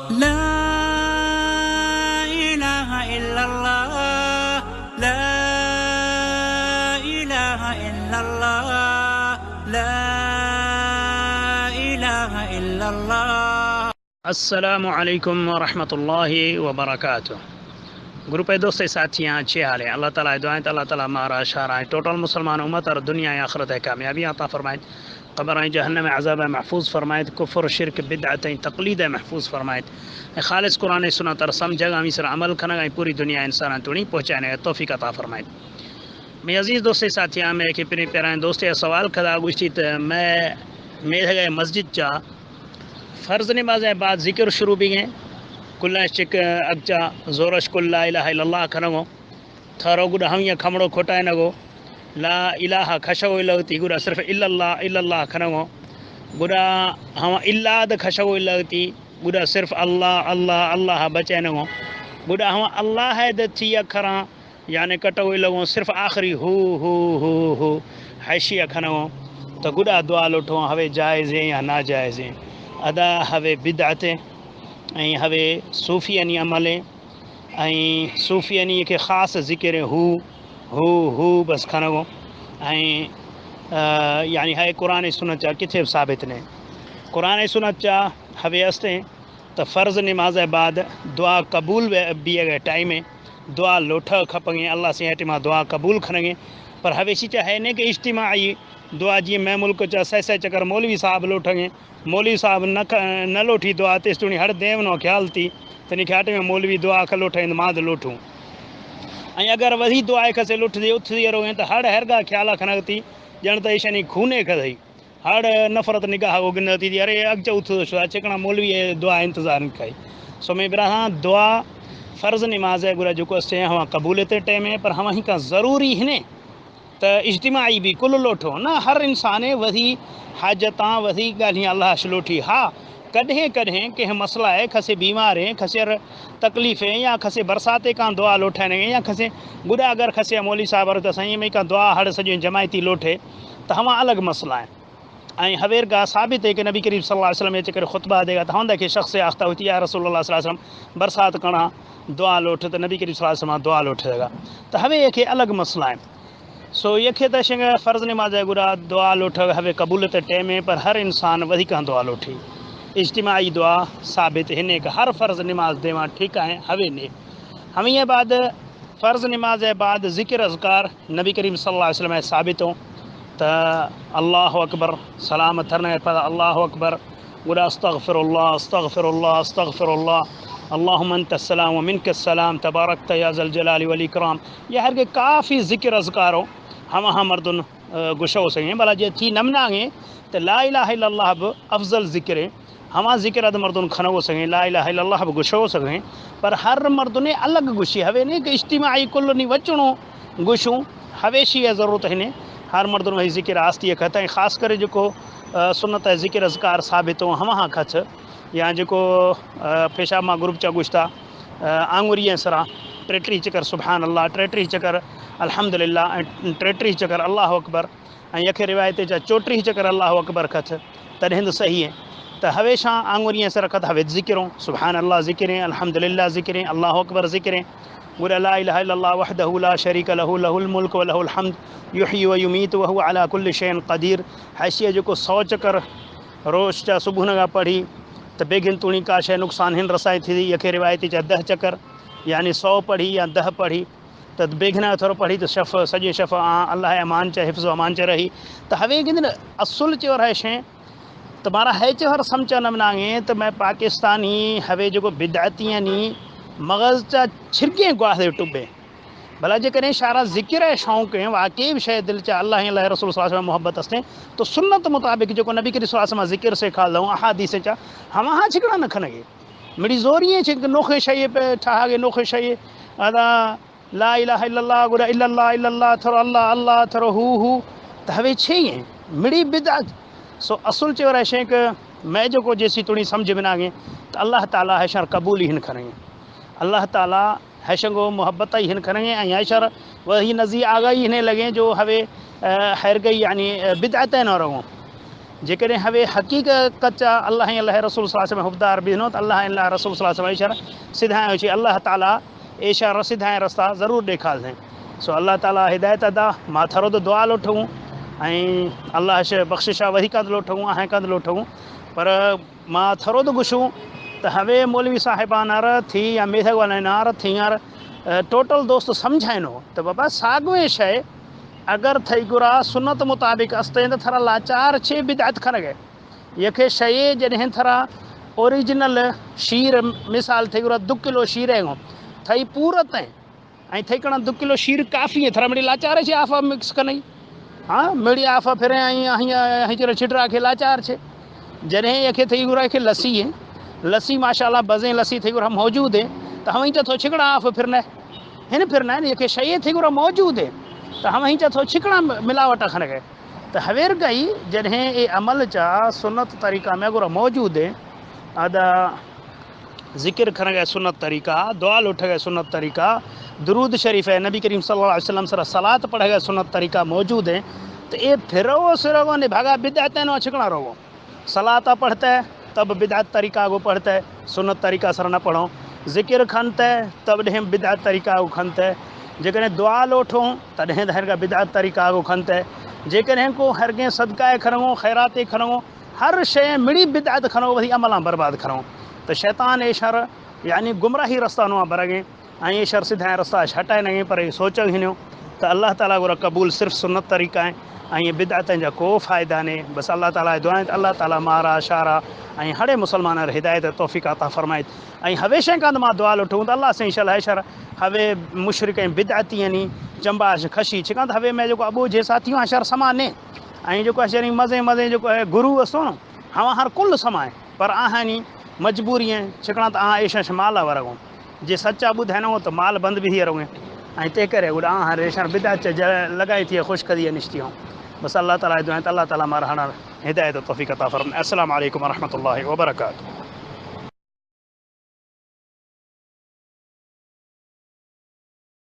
ला इलाहा इल्लल्लाह, ला इलाहा इल्लल्लाह, ला इलाहा इल्लल्लाह। अस्सलामु अलैकुम वरहमतुल्लाहि वबरकातुह। ग्रुप दोस्त साथियाँ अच्छे हाल है। अल्लाह ताला दुआएं तो अल्लाह ताला हमारा शारा है टोटल मुसलमान उम्मत और दुनिया आखिरत है कामयाबी अता फरमाए, क़ब्र जहन्नम अज़ाब महफूज फरमाए, कुफ्र शिरक बिदअत तक़लीद महफूज फरमाए, खालिस कुरान सुन्नत और समझ सर अमल खना पूरी दुनिया इंसान तुणी पहुँचाने तौफीक अता फरमाए। मैं अजीज़ दोस्त साथियाँ मैं कि प्यारे दोस्त सवाल खदा गुश्ती मैं मेरे गए मस्जिद चा फ़र्ज़ नमाज बाद ज़िक्र शुरू भी गए कुल्ला चिक अगचा जोरश कुल्ला इलाहा इल्लल्लाह खनगो थारो गुड हम या खमड़ो खोटाए नगो ला इलाहा खशगो लगती गुड़ा सिर्फ इल्लल्लाह इल्लल्लाह खनगो गुड़ा हम इल्लाद खशगो लगती गुड़ा सिर्फ अल्लाह अल्लाह अल्लाह बचे नगो गुड़ा हम अल्लाह है दथी अखरा यानी कटो लगो सिर्फ आखिरी हु हैशिया खनगो तो गुड़ा दुआ लोठो हवे जायज़ है या ना जायज़ है अदा हवे बिदअते हवे सूफ़ियनी अमल सूफ़ियनी के ख़ासि ज़िक्र हु बस खनगो यानी है कुरान सुन्नत चा किथे साबित ने कुरान सुन्नत चा हवे अस्ते तो फ़र्ज़ नमाज बाद दुआ कबूल भी गए टाइम दुआ लोठ खपेंगे अल्लाह से हटिमा दुआ कबूल खनेंगे पर हवेशी चा है ने कि इज्तिमाई दुआ जी मैं मुल्क चा सह चक्कर मौलवी साहब लोठेंगे मौलवी साहब न लोठी दुआ तेस तुणी हर देव नो ख्याल थी तनी ख्याट में मौलवी दुआ ख लोठे मां लोठूं अगर वही दुआ खसे लुठदी उठदी रहे तो हर हरगा ख्याल खनकती जन तो ईशनी खूने खदई हर नफरत निगाह वो गिनती थी अरे अगचा उठ चिकना मौलवी दुआ इंतज़ार खाई सो मैं बिरा दुआ फ़र्ज़ नमाज गुरा जो असे हम कबूलियत टाइम है पर हम ही का ज़रूरी है तो इज्तिमाई भी कुल लोठो ना हर इंसान वही हाजत वही गालियाँ अल्लाह से लोठी हाँ कदें कदें के मसला है खसे बीमार हैं खसे तकलीफ़ है या खसे बरसाते का दुआ लोठाने या खसे गुड़ा अगर खसे मौली साहब तो सही में का दुआ हर सजो जमायती लोठे तो हम अलग मसला है हवेर गा साबित है कि नबी करीम सल्लल्लाहु अलैहि वसल्लम चकर खुतबा देगा तो हम देखे शख्स आख्ता होती या रसूलुल्लाह सल्लल्लाहु अलैहि वसल्लम बरसात कणा दुआ लोठ तो नबी करीम सल्लल्लाहु अलैहि वसल्लम दुआ लोठेगा तो हवे एक अलग मसला है सो ये तो शेंग फ़र्ज़ नमाज गुरा दुआ लोठ हवे कबूलियत टाइम पर हर इंसान वही का दुआ लोठी इज्तिमाई दुआ साबित है कि हर फ़र्ज़ नमाज देवा ठीक है हवे ने हम ये बाद फ़र्ज़ नमाज बाद ज़िक्र अज़कार नबी करीम सल्लल्लाहु अलैहि वसल्लम साबित हो तो अल्लाह अकबर सलाम थरने पर अल्लाह अकबर गुरा अस्तग़फ़िरुल्लाह अस्तग़फ़िरुल्लाह अस्तग़फ़िरुल्लाह अल्लाहुम्मा अंतस्सलाम व मिनकस्सलाम तबारकत या ज़ल जलाली वल इकराम ये हर के काफ़ी ज़िक्र अज़कार हो हम मर्दन गुशो सकें भला जे थी नमनागे तो ला इलाहा इल्लल्लाह अफजल ज़िक्र है हम ज़िक्र अद मर्दन खनो सकें ला इलाहा इल्लल्लाह गुशो सकें पर हर मर्दने अलग गुशी हवे ने कि इज्तिमाई कुल नहीं वचणो गुशूँ हवेशी ज़रूरत है हर मर्दन वही ज़िक्र आस्ती खत ख़ास कर जो सुन्नत ज़िक्र अज़कार साबित हो हम खच या जो पेशाब मां ग्रुप चा गुश्ता आंगुरी सरा टेटरी चकर सुबहान अल्लाह टेटरी चकर अल्हम्दुलिल्लाह टेटरी चकर अल्लाह अकबर यखे रिवायत चा चोटरी चकर अल्लाह अकबर खच तॾहिं तो सही है तो हमेशा आंगुरी सर खत हवे ज़िक्रों सुबहान अल्लाह ज़िक्रें अल्हम्दुलिल्लाह ज़िक्रें अल्लाह अकबर ज़िक्रें गुरा ला इलाहा इल्लल्लाह वहदहु ला शरीक लहु लहुल मुल्क व लहुल हम्द युहयी व युमीत व हुवा अला कुल्लि शैइन क़दीर हैसियत जो 100 चकर रोज़ चा सुबह नगा पढ़ी तो बेगिन तुणी का शे नुकसान हिन रसाई थी यखे रिवायती चा 10 चकर यानी 100 पढ़ी या 10 पढ़ी तो बेगिना थोड़ा पढ़ी तो शफ़ सॼे शफ़ अल्लाह अमान चा हिफ्ज़ अमान चा रही तो हवे कि असुल चोर है शे तुम्हारा है चोर समझा न मनागे तो मैं पाकिस्तानी हवे जो बिदअती नी मगज़ चा छिरके गुआहे टुबे भला जे करें शारा ज़िक्र है शौक़ है वाकई भी शे दिल चा अल्लाह रसूल सल्लल्लाहु अलैहि वसल्लम मोहब्बत अस्ते तो सुन्नत मुताबिक जो नबी करीम सल्लल्लाहु अलैहि वसल्लम ज़िक्र से खा लूँ अहादीस चा हम हाँ छिकड़ा न खनगे मिड़ी जोरिए छिक नोखे शे पे ठहागे नोखे शे अदा ला इलाहा इल्लल्लाह गुरा इल्लल्लाह इल्लल्लाह thorough Allah Allah thorough who तो हवे छे मिड़ी बिदअत सो असल चोर है शे कि मैं जो जैसी तुड़ी समझ में ना गए तो अल्लाह ताला है शर कबूल ही करेंगे अल्लाह ताला हैशंगो मोहब्बत ही हिन करेंगे हैशर वही नज़ी आ गई हिने लगे जो हवे हैर गई यानी बिदअत न रहो जेकॾहिं हवे हक़ीक़त चा अल्लाह अल्लाह रसूल सल्लल्लाहु अलैहि वसल्लम हुबदार बिनो त अल्लाह अल्लाह रसूल सल्लल्लाहु अलैहि वसल्लम सिधायो छी अल्लाह ताला एशा सिधाए रस्ता ज़रूरु ॾेखारिजांइ। सो अल्लाह ताला हिदायत अदा मां थरो त दुआ लोठूं ऐं अल्लाह बख़्शिशा वही कंद लोठूं आहे कंद लोठूं पर मां थरो त गुशूं त हवे मौलवी साहिबानार थी या मेधक वालानार थी यार टोटल दोस्त सम्झाइनो त बाबा साॻिए शइ अगर थई गुरा सुन्नत मुताबिक अस्ते त थरा लाचार छे बिदात खनगे यखे शये जॾहिं थरा ओरिजिनल शीर मिसाल थई गुरा 2 किलो शीर है थई पूरत ऐं थई कण 2 किलो शीर काफ़ी है थरा मिड़ी लाचार छे आफा मिक्स कनई हाँ मिड़ी आफा फिर हिजर छिटरा के लाचार छे जॾहिं यखे थई गुरा के लस्सी है लस्सी माशाल्लाह बज़े लस्सी थी गुरा मौजूद है तो हम थो छिकड़ा आफ फिरना हिन फिरना है ये शये थी गुरा मौजूद है तो हम थो छिकड़ा मिलावट खन गए तो हवेर गई जॾहिं ये अमल चा सुन्नत तरीक़ा में गुरा मौजूद है आदा ज़िक्र खन गए सुन्नत तरीक़ा दुआ उठ गए सुन्नत तरीक़ा दुरूद शरीफ है नबी करीम सल्लल्लाहु अलैहि वसल्लम सर सलात पढ़ गए सुन्नत तरीक़ा मौजूद है तो ये फिरो सिरो ने भागा बिदात न छिकड़ा रहो सलाता पढ़ता है तब बिदात तरीक़ा को पढ़ता है सुन्नत तरीक़ा सर न पढ़ो ज़िक्र खनते तब ॾहें बिदात तरीक़ा को खनते जेकॾहिं दुआ लोठूं तॾहिं त हर बिदात तरीक़ा को खनते जेकॾहिं को हर कंहिं सदका खणो ख़ैरात खणो हर शइ मिड़ी बिदात खणो वरी अमलां बर्बाद खणो तो शैतान ए शर यानी गुमराही रस्ता नुआ बरगे ऐं ये शर सिधाए रस्ता हटाए नगे पर सोचो हिनो तो अल्लाह ताला गुरा कबूल सिर्फ़ सुन्नत तरीक़ा है ऐं बिदातनि जा को फ़ाइदा ने बस अल्लाह ताला दुआ अल्लाह ताला मारा शारा ऐं हरे मुसलमान हिदायत तौफ़ीक़ अता फ़रमाए ऐं हमेशह कंद मां दुआ लुठूं तो अल्लाह से इंशाल्लाह शर हवे मुशरिक ऐं बिदाती यानी चंबाश खशी छिकां हवे में जो अबू जे साथियों शर समाने ऐं जो शरी मज़े मज़े जो है गुरु असो न हवा हर कुल समाए पर आहानी मजबूरी है छिकणा तो ऐशा माल वरगो जे सच्चा ॿुधाइनो तो माल बंद भी रहोगे ऐं ते करे उड़ा रेशर बिदात लगाई थी खुश कदी निश्ती हूँ बस अल्लाह ताला दुआ अल्लाह ताला मारा हिदायत तौफ़ीक़ अता फ़रमाए। अस्सलामु अलैकुम व रहमतुल्लाहि व बरकातुहू।